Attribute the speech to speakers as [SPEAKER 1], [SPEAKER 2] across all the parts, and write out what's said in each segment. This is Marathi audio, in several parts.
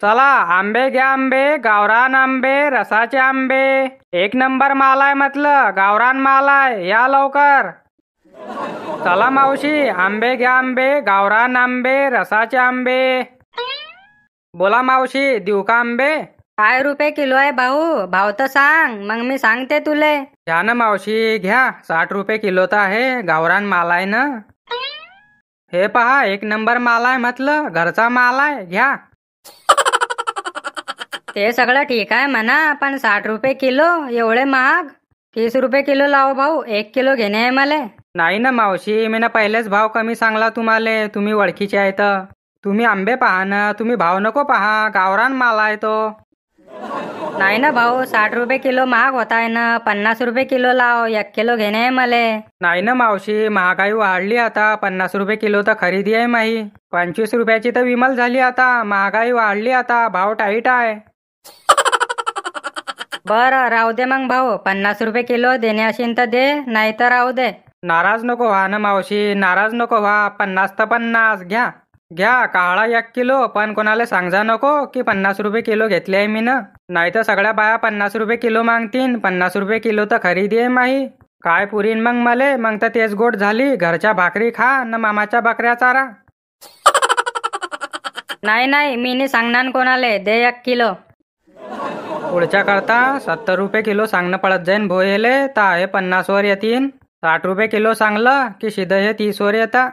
[SPEAKER 1] चला आंबे घ्या आंबे, गावरान आंबे, रसाचे आंबे. एक नंबर माल आहे म्हटलं, गावरान माल आहे, या लवकर. चला मावशी, आंबे घ्या आंबे, गावरान आंबे, रसाचे आंबे. बोला मावशी, देऊ का आंबे?
[SPEAKER 2] काय रुपये किलो आहे भाऊ? भाव तर सांग, मग मी सांगते तुले.
[SPEAKER 1] घ्या ना मावशी घ्या, 60 रुपये किलो तर आहे, गावरान माल आहे ना. हे पहा, एक नंबर माल आहे म्हटलं, घरचा माल आहे, घ्या.
[SPEAKER 2] ते सगळं ठीक आहे म्हणा, पण 60 रुपये किलो एवढे महाग? 30 रुपये किलो लाव भाऊ, 1 किलो घेणे आहे मला.
[SPEAKER 1] नाही ना मावशी, मी ना पहिलेच भाव कमी सांगला तुम्हाला, तुम्ही ओळखीचे आहे तर. तुम्ही आंबे पहा ना, तुम्ही भाव नको पहा, गावरान माल आहे तो.
[SPEAKER 2] नाही ना भाऊ, 60 रुपये किलो महाग होत आहे ना, 50 रुपये किलो लाव, 1 किलो घेणे आहे मला.
[SPEAKER 1] नाही ना मावशी, महागाई वाढली आता, 50 रुपये किलो तर खरेदी आहे माही. 25 रुपयाची तर विमल झाली आता, महागाई वाढली आता, भाव टाईट आहे.
[SPEAKER 2] बरं राहू दे मग भाऊ, 50 रुपये किलो देणे असेल तर दे, नाही तर राहू दे.
[SPEAKER 1] नाराज नको व्हा ना मावशी, नाराज नको व्हा. 50 तर 50 घ्या. घ्या काळा 1 किलो, पण कोणाला सांगा नको की 50 रुपये किलो घेतले आहे मी ना. नाही तर सगळ्या बाया 50 रुपये किलो मागतीन. 50 रुपये किलो तर खरेदी आहे माही. काय पुरीन मग मले, मग तर तेच गोड झाली. घरच्या भाकरी खा न मामाच्या बकऱ्या चारा.
[SPEAKER 2] नाही नाही, मी नाही सांगणार कोणाले, दे 1 किलो.
[SPEAKER 1] पुढच्या करता 70 रुपये किलो सांगणं पडत जाईन भोयेले, तर हे 50 वर येतीन. 60 रुपये किलो सांगलं की सीधं हे 30 वर येता.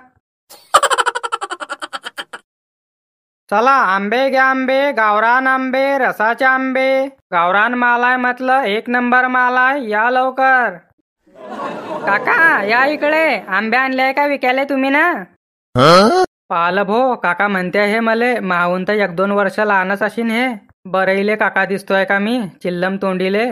[SPEAKER 1] चला आंबे घ्या आंबे, गावरान आंबे, रसाचे आंबे. गावरान माल आहे म्हटलं, 1 नंबर माल आहे, या लवकर.
[SPEAKER 2] काका या इकडे, आंबे आणले का विकायले तुम्ही ना?
[SPEAKER 1] पाहिलं भो, काका म्हणते हे मले, माहून तर 1-2 वर्ष लहानच अशीन हे. बरईले काका दिसतोय का मी, चिल्लम तोंडीले.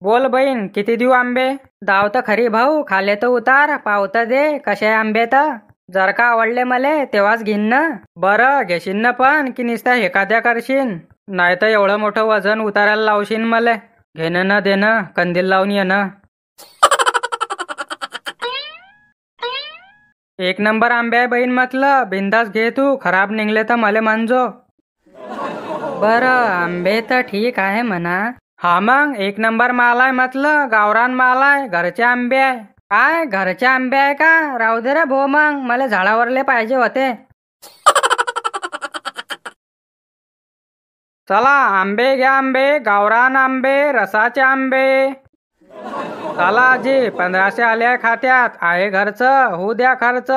[SPEAKER 1] बोल बहीण, किती देऊ आंबे?
[SPEAKER 2] दाव तर खरी भाऊ, खाले तर उतार, पाव तर दे, कसे आहे आंबे तर? जर का आवडले मले तेव्हाच घेईन ना.
[SPEAKER 1] बरं घेशीन ना, पण की नुसत्या एखाद्या करशीन? नाही तर एवढं मोठं वजन उतारायला लावशीन मले. घेणं न देणं, कंदील लावून येणं. 1 नंबर आंबे आहे बहीण म्हटलं, बिंदास घे तू, खराब निघले तर मले म्हणजो.
[SPEAKER 2] बरं आंबे तर ठीक आहे म्हणा.
[SPEAKER 1] हा मग 1 नंबर माल आहे म्हटलं, गावरान माल आहे, घरचे आंबे आहे.
[SPEAKER 2] काय घरचे आंबे आहे का? राहू दे रे भो, मग मला झाडावरले पाहिजे होते.
[SPEAKER 1] चला आंबे घ्या आंबे, गावरान आंबे, रसाचे आंबे. चला आजी, 1500 आले आहे खात्यात, आहे घरचं, होऊ द्या खर्च.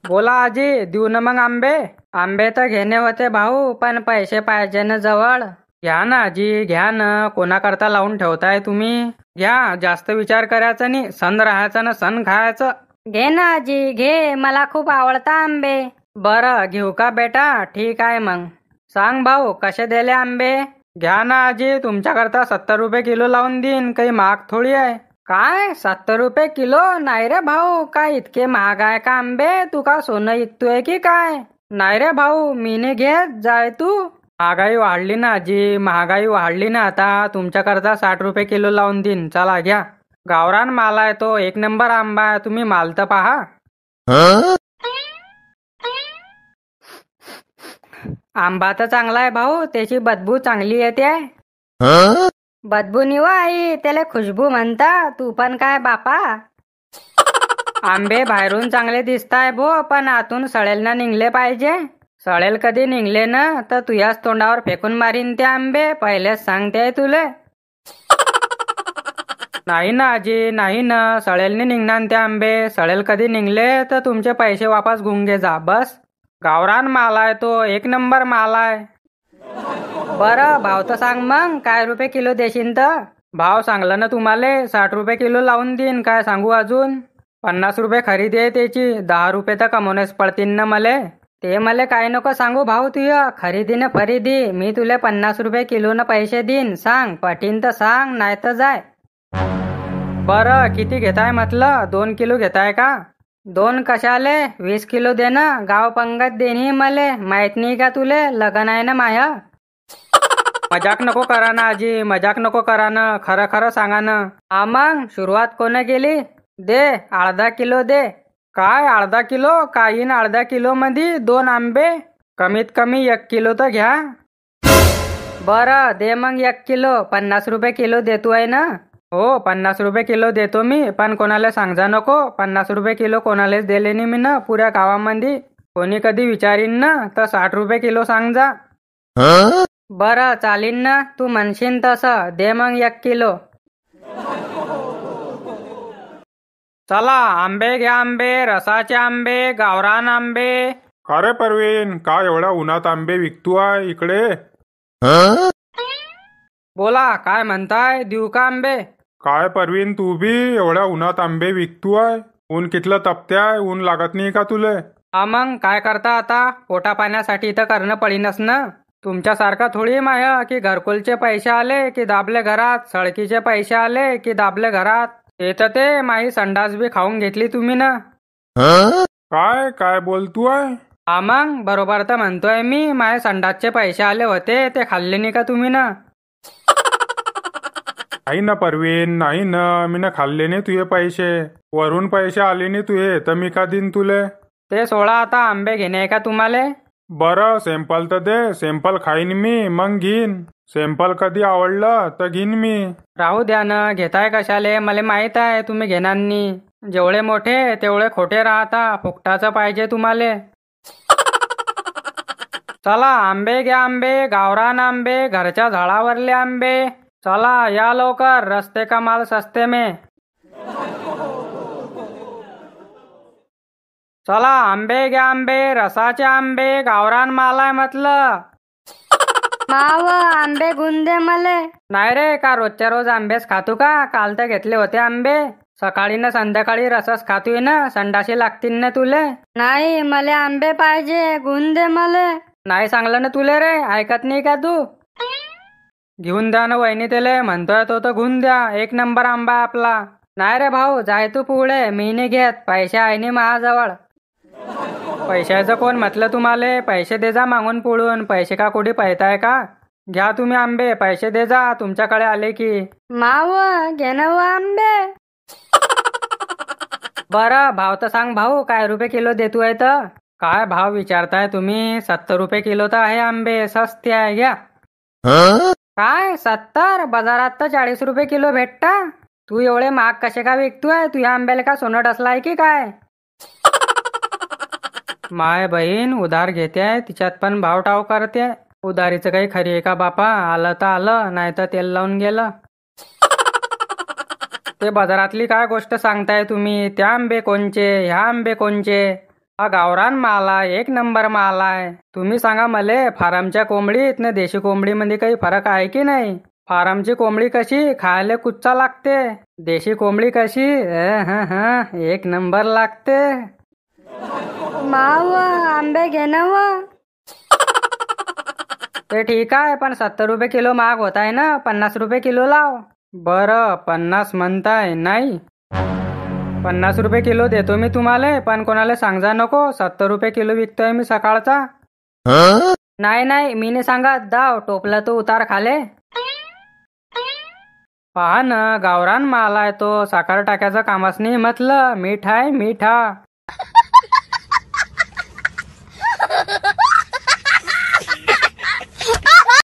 [SPEAKER 1] बोला आजी, देऊ ना मग आंबे?
[SPEAKER 2] आंबे तर घेणे होते भाऊ, पण पैसे पाहिजे ना जवळ.
[SPEAKER 1] घ्या ना आजी, घ्या ना, कोणाकरता लावून ठेवताय तुम्ही? घ्या, जास्त विचार करायचा नाही, सण राहायचा ना सण खायचं.
[SPEAKER 2] घे ना आजी घे, मला खूप आवडता आंबे.
[SPEAKER 1] बरं घेऊ का बेटा? ठीक आहे मग. सांग भाऊ, कसे दिले आंबे? घ्या ना आजी, तुमच्याकरता 70 रुपये किलो लावून देईन, काही महाग थोडी आहे.
[SPEAKER 2] काय 70 रुपये किलो? नाही रे भाऊ, काय इतके महाग आहे का आंबे? तू का सोनं विकतोय की काय?
[SPEAKER 1] नाही रे भाऊ, मी नाही घेत, जाय तू. महागाई वाढली ना आजी, महागाई वाढली ना आता. तुमच्याकरता 60 रुपये किलो लावून देईन, चला घ्या. गावरान माल आहे तो, 1 नंबर आंबा आहे, तुम्ही माल तर पहा.
[SPEAKER 2] आंबा तर चांगला आहे भाऊ, त्याची बदबू चांगली येते. बदबू निवा आई, त्याला खुशबू म्हणता. तू पण काय बापा? आंबे बाहेरून चांगले दिसताय भो, पण आतून सडेल ना निघले पाहिजे. सडेल कधी निघले ना तर तुझ्याच तोंडावर फेकून मारीन ते आंबे, पहिलेच सांगते तुले. नाही ना आजी, नाही ना, सडेल नाही निघणार ते आंबे. सडेल कधी निघले तर तुमचे पैसे वापस घेऊन घे जा, बस. गावरान माल आहे तो, 1 नंबर माल आहे. बरं भाव तर सांग मग, काय रुपये किलो देशील तर?
[SPEAKER 1] भाव सांगला ना तुम्हाला, 60 रुपये किलो लावून देईन, काय सांगू अजून? 50 रुपये खरेदी आहे त्याची, 10 रुपये तर कमवणेच पडतील ना मले.
[SPEAKER 2] ते मला काय नको सांगू भाऊ, तुझ्या खरेदी न फरेदी, मी तुला 50 रुपये किलो न पैसे देईन. सांग पटीन तर सांग, नाही तर जाय.
[SPEAKER 1] बरं किती घेताय म्हटलं? 2 किलो घेताय का?
[SPEAKER 2] 2 कशाले? 20 किलो दे ना, गाव पंगत देणी मले. माहित नाही का तुले, लग्न आहे ना माया.
[SPEAKER 1] मजाक नको करा ना आजी, मजाक नको करा ना, खरं खरं सांगा ना.
[SPEAKER 2] हा मग सुरुवात कोण केली? दे, अर्धा किलो दे. काय अर्धा किलो? काही न अर्धा किलो मध्ये 2 आंबे? कमीत कमी 1 किलो तर घ्या. बरं दे मग 1 किलो. 50 रुपये किलो देतोय ना? हो 50 रुपये किलो देतो मी, पण कोणाला सांगा नको. 50 रुपये किलो कोणालाच दिले नाही मी ना पुऱ्या गावामध्ये. कोणी कधी विचारीन ना तर 60 रुपये किलो सांग जा. बरं चालीन ना, तू म्हणशील तसं. दे मग 1 किलो. चला आंबे घ्या, आंबे, रसाचे आंबे, गावरान आंबे.
[SPEAKER 3] का रे परवीन, का एवढ्या उन्हात आंबे विकतोय इकडे?
[SPEAKER 2] बोला काय म्हणताय, देऊ का आंबे?
[SPEAKER 3] काय परवीन, तू बी एवढ्या उन्हात आंबे विकतोय? ऊन कितलं तपत्याय, ऊन लागत नाही का तुले?
[SPEAKER 2] हा मग काय करता आता, पोटा पाण्यासाठी तर करणं पडीनच ना. तुमच्यासारखा थोडी माय की घरकुलचे पैसे आले की दाबले घरात, सळकीचे पैसे आले की दाबले घरात. ते तर ते माही संडास बी खाऊन घेतली तुम्ही ना.
[SPEAKER 3] काय काय बोलतोय?
[SPEAKER 2] हा मग बरोबर तर म्हणतोय मी. माझे संडासचे पैसे आले होते ते खाल्ले नाही का तुम्ही ना?
[SPEAKER 3] नाही ना परवीन, नाही ना, मी ना खाल्ले नाही तुझे पैसे. वरून पैसे आले नाही तुझे तर मी का देईन तुले?
[SPEAKER 2] ते सोळा आता, आंबे घेणे आहे का तुम्हाला?
[SPEAKER 3] बरं सॅम्पल तर दे, सॅम्पल खाईन मी मग घेईन. सॅम्पल कधी आवडलं तर घेईन मी.
[SPEAKER 2] राहू द्या ना, घेताय कशाले? मला माहित आहे तुम्ही घेणार नाही. जेवढे मोठे तेवढे खोटे राहता. फुकटाचं पाहिजे तुम्हाला. चला आंबे घ्या, आंबे, गावरान आंबे, घरच्या झाडावरले आंबे. चला या लवकर, रस्ते का माल सस्ते में. चला आंबे घ्या, आंबे, रसाचे आंबे, गावरान माल आहे म्हटलं.
[SPEAKER 4] माव आंबे गुंदे मले.
[SPEAKER 2] नाही रे, का रोजच्या रोज आंबेच खातो का? काल तर घेतले होते आंबे. सकाळी ना संध्याकाळी रसच खातोय ना, संडाशी लागतील ना तुले.
[SPEAKER 4] नाही मले आंबे पाहिजे, गुंदे मले.
[SPEAKER 2] नाही सांगलं ना तुले रे, ऐकत नाही का तू? घेऊन द्या ना वहिनी त्याले, म्हणतोय तो तर घेऊन द्या. 1 नंबर आंबा आहे आपला. नाही रे भाऊ, जाय तू पुढे, मी नाही घेत. पैसे आहे नाही माझ्याजवळ. पैशाचं कोण म्हटलं तुम्हाला? पैसे दे जा मागून पुढून. पैसे का कुठे पाहताय का? घ्या तुम्ही आंबे, पैसे दे जा तुमच्याकडे आले की.
[SPEAKER 4] माव घे ना व आंबे.
[SPEAKER 2] बरं भाव तर सांग भाऊ, काय रुपये किलो देतोय तर? काय भाव विचारताय तुम्ही? 70 रुपये किलो तर आहे आंबे, सस्ते आहे घ्या. काय 70? बाजारात तर 40 रुपये किलो भेटता. तू एवढे महाग कसे का विकतोय? तुझ्या आंब्याला का सोनं डसलाय की काय? माय बहीण उधार घेते, तिच्यात पण भाव टाव करते. उधारीचं काही खरी आहे का बापा? आलं तर आलं, नाही तर तेल लावून गेलं. ते बाजारातली काय गोष्ट सांगताय तुम्ही? त्या आंबे कोणचे, ह्या आंबे कोणचे? हा गावरान माल आहे, 1 नंबर माल आहे. तुम्ही सांगा मले, फार्मच्या कोंबडीत न देशी कोंबडीमध्ये काही फरक आहे की नाही? फार्मची कोंबडी कशी खायला कुच्चा लागते, देशी कोंबडी कशी 1 नंबर लागते.
[SPEAKER 4] माव आंबे घे ना व.
[SPEAKER 2] ते ठीक आहे, पण 70 रुपये किलो महाग होत आहे ना. 50 रुपये किलो लाव. बरं 50 म्हणताय? नाही 50 रुपये किलो देतो मी तुम्हाला, पण कोणाला सांगा नको. 70 रुपये किलो विकतोय मी सकाळचा. नाही नाही, मी नाही सांगत. दाव टोपला तो उतार खाले. पहा ना, गावरान माल आहे तो. साखर टाक्याचं कामच नाही म्हटलं. मीठ आहे, मीठा.